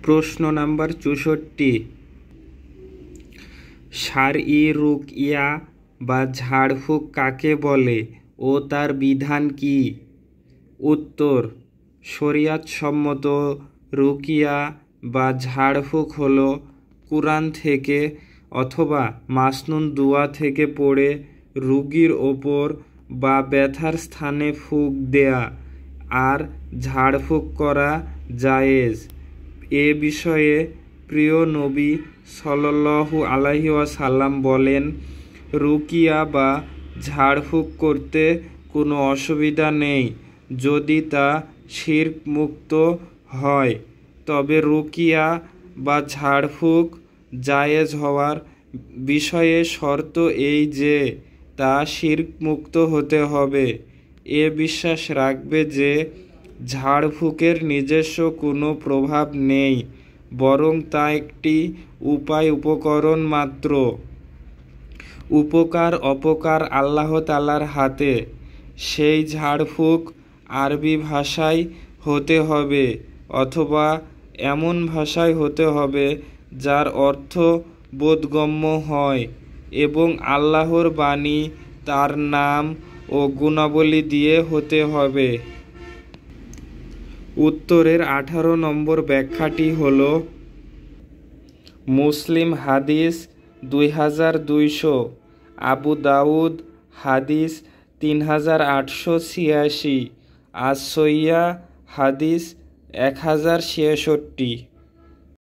প্রশ্ন নাম্বার ৬৪, শারঈ রুকিয়া বা ঝাড়ফুঁক কাকে বলে ও তার বিধান কি? উত্তর, শরিয়তসম্মত রুকিয়া বা ঝাড়ফুঁক হলো কুরআন থেকে অথবা মাসনুন দোয়া থেকে পড়ে রোগীর ওপর বা ব্যথার স্থানে ফুঁক দেয়া আর ঝাড়ফুঁক করা জায়েজ। এ বিষয়ে প্রিয় নবী সাল্লাল্লাহু আলাইহি ওয়াসাল্লাম বলেন, রুকিয়া বা ঝাড়ফুঁক করতে কোনো অসুবিধা নেই যদি তা শিরক মুক্ত হয়। তবে রুকিয়া বা ঝাড়ফুঁক জায়েজ হওয়ার বিষয়ে শর্ত এই যে তা শিরক মুক্ত হতে হবে। এ বিশ্বাস রাখবে যে ঝাড়ফুঁকের নিজস্ব কোনো প্রভাব নেই, বরং তা একটি উপকরণ মাত্র। উপকার অপকার আল্লাহ তাআলার হাতে। সেই ঝাড়ফুঁক আরবি ভাষায় হতে হবে অথবা এমন ভাষায় হতে হবে যার অর্থ বোধগম্য হয় এবং আল্লাহর বাণী, তার নাম ও গুণাবলী দিয়ে হতে হবে। উত্তরের 18 নম্বর ব্যাখ্যাটি হল, মুসলিম হাদিস 2200, আবু দাউদ হাদিস 3886, আস-সহিহ হাদিস 1066।